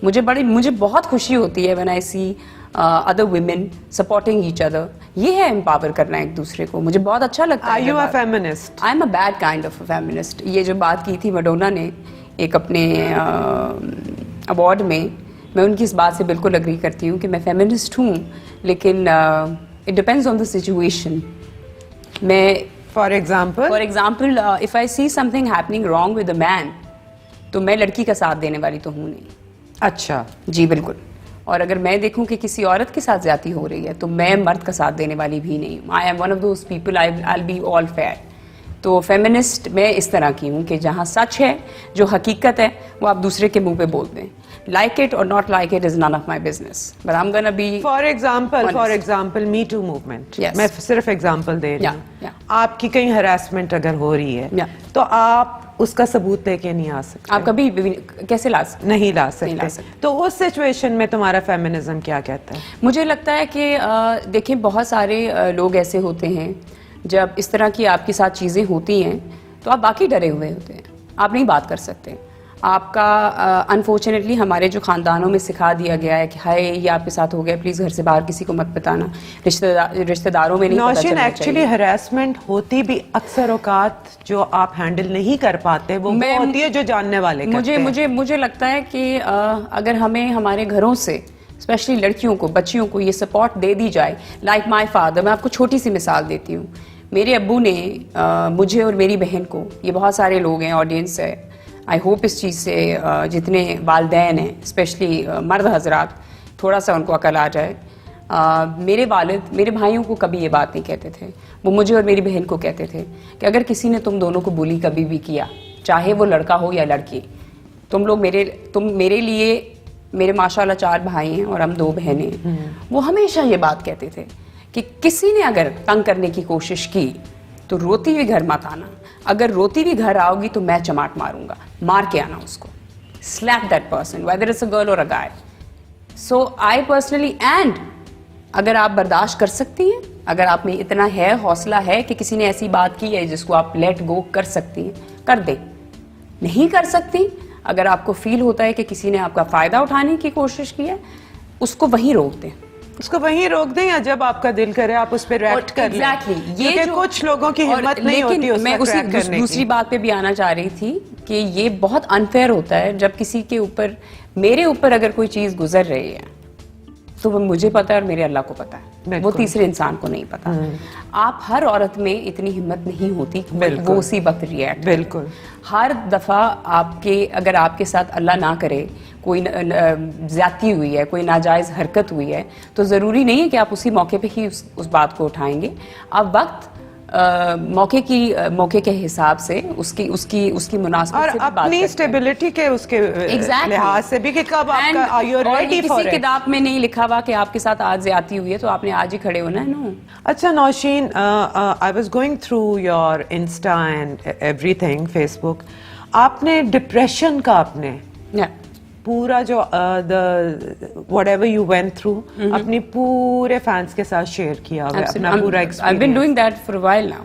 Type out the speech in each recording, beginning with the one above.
मुझे बहुत खुशी होती है when I see other women supporting each other. ये है एम्पावर करना एक दूसरे को, मुझे बहुत अच्छा लगता है। Are you a feminist? I am a bad kind of a feminist. ये जो बात की थी मैडोना ने एक अपने अवार्ड में, मैं उनकी इस बात से बिल्कुल अग्री करती हूँ कि मैं फेमिनिस्ट हूँ, लेकिन it depends on the situation. मैं for example if I see something happening wrong with a man, तो मैं लड़की का साथ देने वाली तो हूँ नहीं। अच्छा जी बिल्कुल। और अगर मैं देखूं कि किसी औरत के साथ ज्यादती हो रही है तो मैं मर्द का साथ देने वाली भी नहीं हूँ। I am one of those people, I will be all fair. तो फेमिनिस्ट मैं इस तरह की हूँ कि जहाँ सच है, जो हकीकत है, वो आप दूसरे के मुंह पे बोल दें। लाइक इट और not like it is none of my business, but I am gonna be. For example me too movement, मैं सिर्फ एग्जाम्पल दे रही हूँ। आपकी कहीं हरासमेंट अगर हो रही है तो आप उसका सबूत लेके नहीं आ सकते। आप कभी कैसे ला सकते? नहीं ला सकते। तो उस सिचुएशन में तुम्हारा फेमिनिज्म क्या कहता है? मुझे लगता है कि देखें, बहुत सारे लोग ऐसे होते हैं, जब इस तरह की आपके साथ चीज़ें होती हैं तो आप बाकी डरे हुए होते हैं, आप नहीं बात कर सकते। आपका अनफॉर्चुनेटली हमारे जो ख़ानदानों में सिखा दिया गया है कि हाय ये आपके साथ हो गया, प्लीज़ घर से बाहर किसी को मत बताना, रिश्तेदारों में नहीं पता चलना चाहिए। एक्चुअली हरासमेंट होती भी अक्सर औकात जो आप हैंडल नहीं कर पाते वो होती है जो जानने वाले करते हैं। मुझे लगता है कि अगर हमें हमारे घरों से स्पेशली लड़कियों को, बच्चियों को ये सपोर्ट दे दी जाए, लाइक माई फादर। मैं आपको छोटी सी मिसाल देती हूँ। मेरे अब्बू ने मुझे और मेरी बहन को, ये बहुत सारे लोग हैं, ऑडियंस है, आई होप इस चीज़ से जितने वालिदैन हैं, स्पेशली मर्द हजरात, थोड़ा सा उनको अकल आ जाए। मेरे वालिद मेरे भाइयों को कभी ये बात नहीं कहते थे, वो मुझे और मेरी बहन को कहते थे कि अगर किसी ने तुम दोनों को बुली कभी भी किया, चाहे वो लड़का हो या लड़की, तुम मेरे लिए, मेरे माशाल्लाह 4 भाई हैं और हम 2 बहनें, वो हमेशा ये बात कहते थे कि किसी ने अगर तंग करने की कोशिश की तो रोती हुई घर मत आना, अगर रोती हुई घर आओगी तो मैं चमाट मारूंगा, मार के आना उसको, slap that person whether it's a girl or a guy. So I personally, and अगर आप बर्दाश्त कर सकती हैं, अगर आप में इतना है, हौसला है कि किसी ने ऐसी बात की है जिसको आप लेट गो कर सकती हैं, कर दे। नहीं कर सकती, अगर आपको फील होता है कि किसी ने आपका फायदा उठाने की कोशिश की है, उसको वहीं रोक दें। उसको वहीं रोक दें, या जब आपका दिल करे आप उस पर रिएक्ट कर लें। ये जो कुछ लोगों की हिम्मत नहीं होती उस पर रिएक्ट करने की। दूसरी बात पे भी आना चाह रही थी कि ये बहुत अनफेयर होता है जब किसी के ऊपर, मेरे ऊपर अगर कोई चीज गुजर रही है तो वो मुझे पता है और मेरे अल्लाह को पता है, वो तीसरे इंसान को नहीं पता। आप हर औरत में इतनी हिम्मत नहीं होती वो उसी वक्त रिएक्ट। बिल्कुल। हर दफा आपके, अगर आपके साथ अल्लाह ना करे कोई ज्यादती हुई है, कोई नाजायज हरकत हुई है, तो जरूरी नहीं है कि आप उसी मौके पे ही उस बात को उठाएंगे। आप वक्त मौके के हिसाब से उसकी मुनासिबत से और अपनी स्टेबिलिटी के उसके लिहाज से भी कि कब आपका are you ready for it. किसी किताब में नहीं लिखा हुआ कि आपके साथ आज ज्यादती हुई है तो आपने आज ही खड़े होना है ना। अच्छा Nausheen, I was going through your insta and everything, Facebook, आपने डिप्रेशन का आपने पूरा जो whatever you went through अपनी पूरे फैंस के साथ शेयर किया हुआ अपना पूरा experience. I've been doing that for a while now.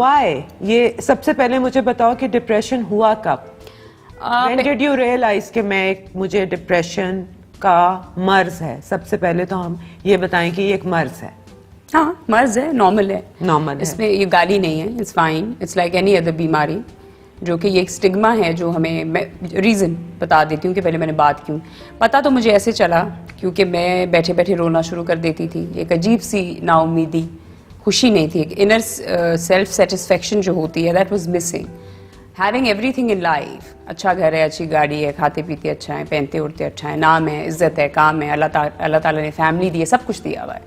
Why? ये सबसे पहले मुझे बताओ कि डिप्रेशन हुआ कब? When did you realize कि मुझे डिप्रेशन का मर्ज है? सबसे पहले तो हम ये बताएं कि ये एक मर्ज है। हाँ, मर्ज है, नॉर्मल है, इसमें ये गाली नहीं है, it's fine, it's like any other बीमारी, जो कि ये एक स्टिग्मा है जो हमें, मैं रीज़न बता देती हूँ कि पहले मैंने बात क्यों। पता तो मुझे ऐसे चला क्योंकि मैं बैठे बैठे रोना शुरू कर देती थी। एक अजीब सी नाउमीदी, खुशी नहीं थी, एक इनर सेल्फ सेटिस्फेक्शन जो होती है, that was missing. Having everything in life, अच्छा घर है, अच्छी गाड़ी है, खाते पीते अच्छा है, पहनते उड़ते अच्छा है, नाम है, इज्जत है, काम है, अल्लाह ताला ने फैमिली दी है, सब कुछ दिया हुआ है,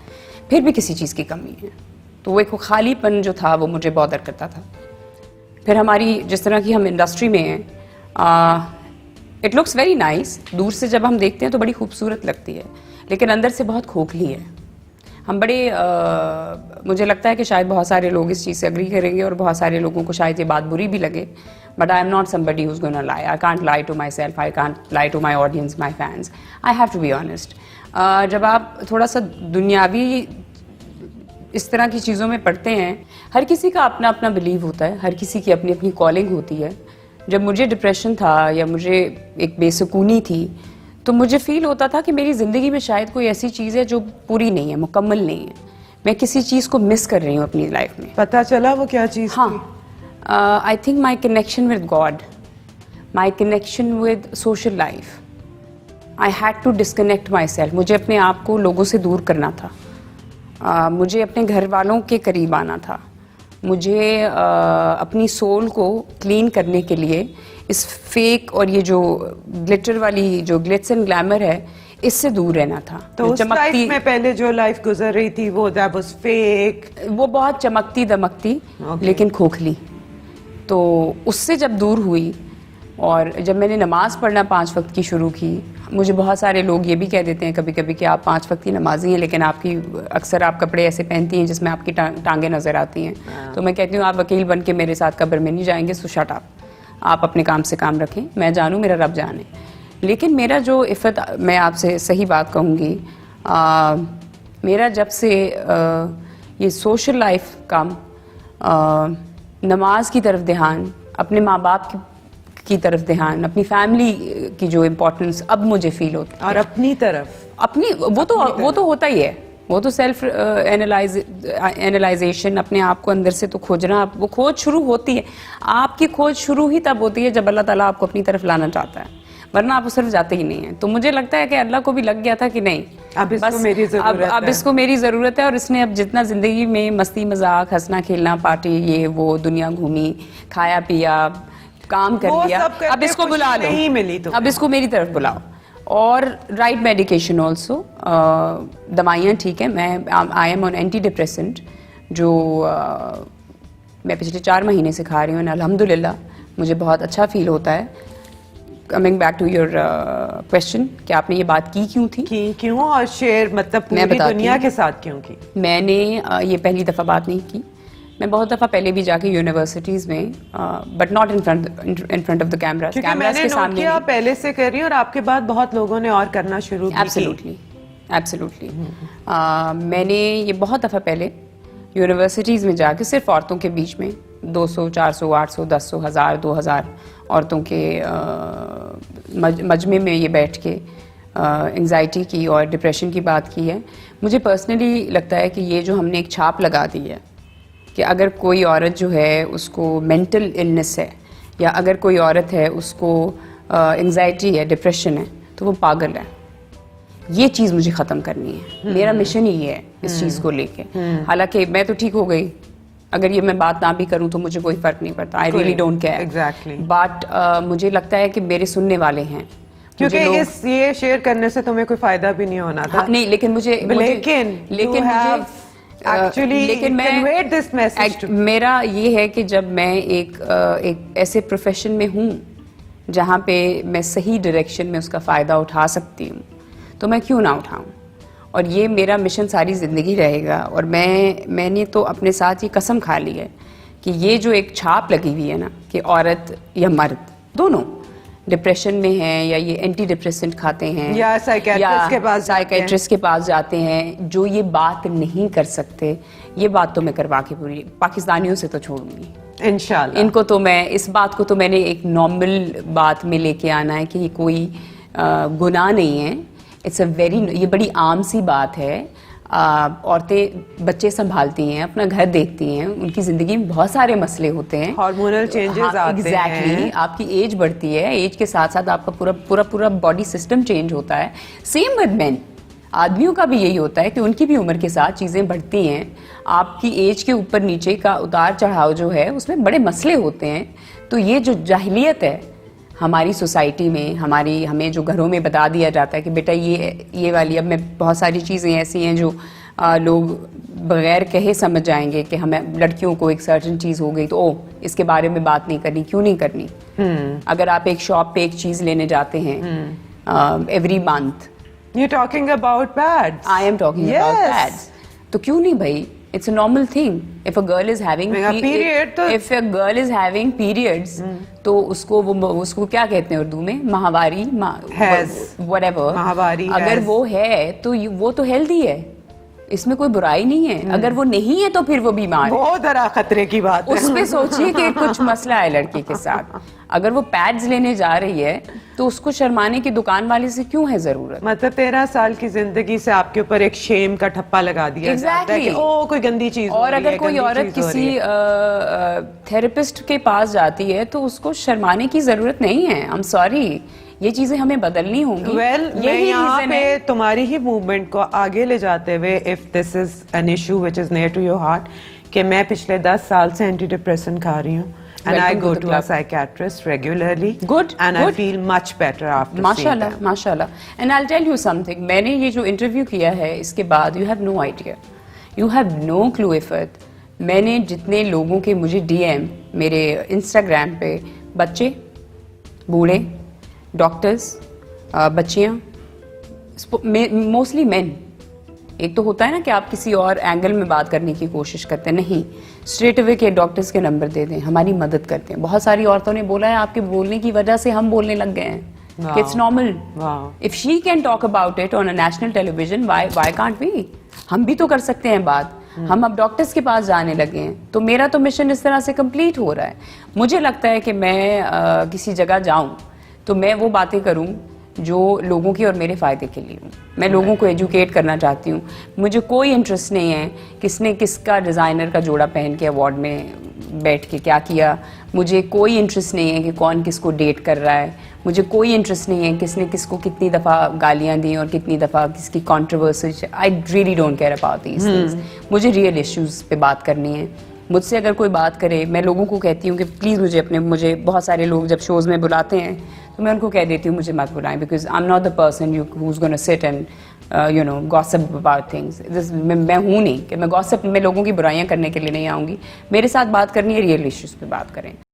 फिर भी किसी चीज़ की कमी है। तो वो एक खालीपन जो था वो मुझे बॉदर करता था। फिर हमारी जिस तरह की हम इंडस्ट्री में हैं, इट लुक्स वेरी नाइस, दूर से जब हम देखते हैं तो बड़ी खूबसूरत लगती है, लेकिन अंदर से बहुत खोखली है। हम बड़े मुझे लगता है कि शायद बहुत सारे लोग इस चीज़ से अग्री करेंगे और बहुत सारे लोगों को शायद ये बात बुरी भी लगे, but I am not somebody who is gonna lie. I can't lie to myself, I can't lie to my audience, my fans, I have to be honest. जब आप थोड़ा सा दुनियावी इस तरह की चीज़ों में पढ़ते हैं, हर किसी का अपना अपना बिलीव होता है, हर किसी की अपनी अपनी कॉलिंग होती है। जब मुझे डिप्रेशन था या मुझे एक बेसुकूनी थी, तो मुझे फील होता था कि मेरी ज़िंदगी में शायद कोई ऐसी चीज़ है जो पूरी नहीं है, मुकम्मल नहीं है, मैं किसी चीज़ को मिस कर रही हूँ अपनी लाइफ में। पता चला वो क्या चीज़? हाँ, I think my connection with God, my connection with social life. I had to disconnect myself. मुझे अपने आप को लोगों से दूर करना था, मुझे अपने घर वालों के करीब आना था, मुझे अपनी सोल को क्लीन करने के लिए इस फेक और ये जो ग्लिटर वाली जो ग्लिट्स एंड ग्लैमर है इससे दूर रहना था। तो उस लाइफ में पहले जो लाइफ गुजर रही थी वो दैट वाज फेक, वो बहुत चमकती दमकती लेकिन खोखली। तो उससे जब दूर हुई और जब मैंने नमाज़ पढ़ना 5 वक्त की शुरू की, मुझे बहुत सारे लोग ये भी कह देते हैं कभी कभी कि आप 5 वक्त की नमाजी हैं लेकिन आपकी अक्सर आप कपड़े ऐसे पहनती हैं जिसमें आपकी टांगें नज़र आती हैं। तो मैं कहती हूँ आप वकील बन के मेरे साथ कब्र में नहीं जाएंगे, सो शट अप, आप अपने काम से काम रखें, मैं जानूँ मेरा रब जाने। लेकिन मेरा जो इफ़त, मैं आपसे सही बात कहूँगी, मेरा जब से ये सोशल लाइफ कम, नमाज की तरफ ध्यान, अपने माँ बाप की तरफ ध्यान, अपनी फैमिली की जो इम्पोर्टेंस अब मुझे फील होती है। और अपनी तरफ वो तो होता ही है, वो तो सेल्फ एनालाइजेशन, अपने आप को अंदर से तो खोजना, वो खोज शुरू होती है। आपकी खोज शुरू ही तब होती है जब अल्लाह ताला आपको अपनी तरफ लाना चाहता है, वरना आप उस तरफ जाते ही नहीं हैं। तो मुझे लगता है कि अल्लाह को भी लग गया था कि नहीं, अब इसको मेरी ज़रूरत है, अब इसको मेरी ज़रूरत है। और इसने अब जितना ज़िंदगी में मस्ती मजाक, हंसना खेलना, पार्टी, ये वो, दुनिया घूमी, खाया पिया, काम कर लिया, अब इसको बुला लो, नहीं मिली तो अब इसको मेरी तरफ बुलाओ। और राइट मेडिकेशन ऑल्सो, दवाइयाँ ठीक है, मैं I am on anti depressant जो मैं पिछले 4 महीने से खा रही हूँ, अल्हम्दुलिल्लाह मुझे बहुत अच्छा फील होता है। Coming back to your question कि आपने ये बात की क्यों थी, क्यों और शेयर मतलब पूरी दुनिया के साथ क्यों की? मैंने ये पहली दफ़ा बात नहीं की, मैं बहुत दफ़ा पहले भी जाके यूनिवर्सिटीज़ में, but not in front of the cameras, cameras के सामने आप पहले से कर रही हैं और आपके बाद बहुत लोगों ने और करना शुरू किया। एब्सोल्युटली मैंने ये बहुत दफ़ा पहले यूनिवर्सिटीज़ में जाके सिर्फ औरतों के बीच में 200, 400, 800, 100, 1000, 2000 औरतों के मजमे में ये बैठ के एंजाइटी की और डिप्रेशन की बात की है। मुझे पर्सनली लगता है कि ये जो हमने एक छाप लगा दी है कि अगर कोई औरत जो है उसको मेंटल इलनेस है, या अगर कोई औरत है उसको एंजाइटी है, डिप्रेशन है, तो वो पागल है। ये चीज़ मुझे ख़त्म करनी है, मेरा मिशन ही है इस चीज़ को लेके। हालांकि मैं तो ठीक हो गई, अगर ये मैं बात ना भी करूं तो मुझे कोई फ़र्क नहीं पड़ता, I really don't care. Exactly. But मुझे लगता है कि मेरे सुनने वाले हैं, क्योंकि ये शेयर करने से तुम्हें कोई फ़ायदा भी नहीं होना था। नहीं, लेकिन मुझे लेकिन मेरा ये है कि जब मैं एक ऐसे प्रोफेशन में हूँ जहाँ पे मैं सही डायरेक्शन में उसका फ़ायदा उठा सकती हूँ, तो मैं क्यों ना उठाऊँ। और ये मेरा मिशन सारी ज़िंदगी रहेगा। और मैंने तो अपने साथ ये कसम खा ली है कि ये जो एक छाप लगी हुई है ना कि औरत या मर्द दोनों डिप्रेशन में हैं, या ये एंटी डिप्रेसेंट खाते हैं, या साइकेट्रिस्ट के पास जाते हैं, जो ये बात नहीं कर सकते, ये बात तो मैं करवा के पूरी पाकिस्तानियों से तो छोड़ूंगी इंशाल्लाह। इनको तो मैं, इस बात को तो मैंने एक नॉर्मल बात में लेके आना है कि ये कोई गुनाह नहीं है। इट्स अ वेरी, ये बड़ी आम सी बात है। औरतें बच्चे संभालती हैं, अपना घर देखती हैं, उनकी ज़िंदगी में बहुत सारे मसले होते हैं, हार्मोनल चेंजेस आते हैं, आपकी एज बढ़ती है, एज के साथ साथ आपका पूरा बॉडी सिस्टम चेंज होता है। सेम विद मेन, आदमियों का भी यही होता है कि उनकी भी उम्र के साथ चीज़ें बढ़ती हैं। आपकी एज के ऊपर नीचे का उतार चढ़ाव जो है उसमें बड़े मसले होते हैं। तो ये जो जाहिलियत है हमारी सोसाइटी में, हमें जो घरों में बता दिया जाता है कि बेटा ये वाली, अब मैं बहुत सारी चीज़ें ऐसी हैं जो लोग बगैर कहे समझ जाएंगे कि हमें लड़कियों को एक सर्टेन चीज़ हो गई तो इसके बारे में बात नहीं करनी। क्यों नहीं करनी? अगर आप एक शॉप पे एक चीज़ लेने जाते हैं every month, You're talking about pads. I am talking about pads. तो क्यों नहीं भाई? It's a normal thing. If a girl is having if a girl is having periods, तो उसको क्या कहते हैं उर्दू में? माहवारी, whatever. माहवारी अगर वो है तो वो तो हेल्दी है। इसमें कोई बुराई नहीं है। अगर वो नहीं है तो फिर वो बीमार है, बहुत बड़ा खतरे की बात है। उस पे सोचिए कि कुछ मसला है लड़की के साथ। अगर वो पैड्स लेने जा रही है तो उसको शर्माने की दुकान वाले से क्यों है जरूरत? मतलब 13 साल की जिंदगी से आपके ऊपर एक शेम का ठप्पा लगा दिया जाता है कि ओ कोई गंदी चीज हो रही है। और अगर कोई औरत किसी थेरेपिस्ट के पास जाती है तो उसको शर्माने की जरूरत नहीं है। आई एम सॉरी, ये चीजें हमें बदलनी होंगी। मैं यहाँ पे तुम्हारी ही मूवमेंट को आगे ले जाते हुए, if this is an issue which is near to your heart, कि मैं पिछले 10 साल से एंटी डिप्रेशन खा रही हूँ, and I go to a psychiatrist regularly. Good. And I feel much better after seeing them. माशाल्लाह. And I'll tell you something. मैंने ये जो इंटरव्यू किया है इसके बाद you have no idea. You have no clue Ifat. मैंने जितने लोगों के मुझे DM मेरे Instagram पे, बच्चे, बूढ़े, डॉक्टर्स, बच्चियाँ, मोस्टली मेन। एक तो होता है ना कि आप किसी और एंगल में बात करने की कोशिश करते हैं, नहीं, स्ट्रेट अवे के डॉक्टर्स के नंबर दे दें, हमारी मदद करते हैं। बहुत सारी औरतों ने बोला है आपके बोलने की वजह से हम बोलने लग गए हैं। It's normal. If she can talk about it on a national television, why can't we? हम भी तो कर सकते हैं बात। हम अब डॉक्टर्स के पास जाने लगे हैं, तो मेरा तो मिशन इस तरह से कंप्लीट हो रहा है। मुझे लगता है कि मैं किसी जगह जाऊं तो मैं वो बातें करूं जो लोगों की और मेरे फ़ायदे के लिए हूँ। मैं लोगों को एजुकेट करना चाहती हूँ। मुझे कोई इंटरेस्ट नहीं है किसने किसका डिज़ाइनर का जोड़ा पहन के अवार्ड में बैठ के क्या किया। मुझे कोई इंटरेस्ट नहीं है कि कौन किसको डेट कर रहा है। मुझे कोई इंटरेस्ट नहीं है किसने किसको कितनी दफ़ा गालियाँ दी और कितनी दफ़ा किसकी controversy. I really don't care about these things. मुझे रियल इश्यूज़ पे बात करनी है। मुझसे अगर कोई बात करे, मैं लोगों को कहती हूँ कि प्लीज़ मुझे बहुत सारे लोग जब शोज़ में बुलाते हैं तो मैं उनको कह देती हूँ मुझे मत बुलाएं, because I am not the person who is gonna sit and gossip about things. मैं हूँ नहीं कि मैं गॉसिप में लोगों की बुराइयाँ करने के लिए नहीं आऊँगी। मेरे साथ बात करनी है, रियल इश्यूज़ पे बात करें।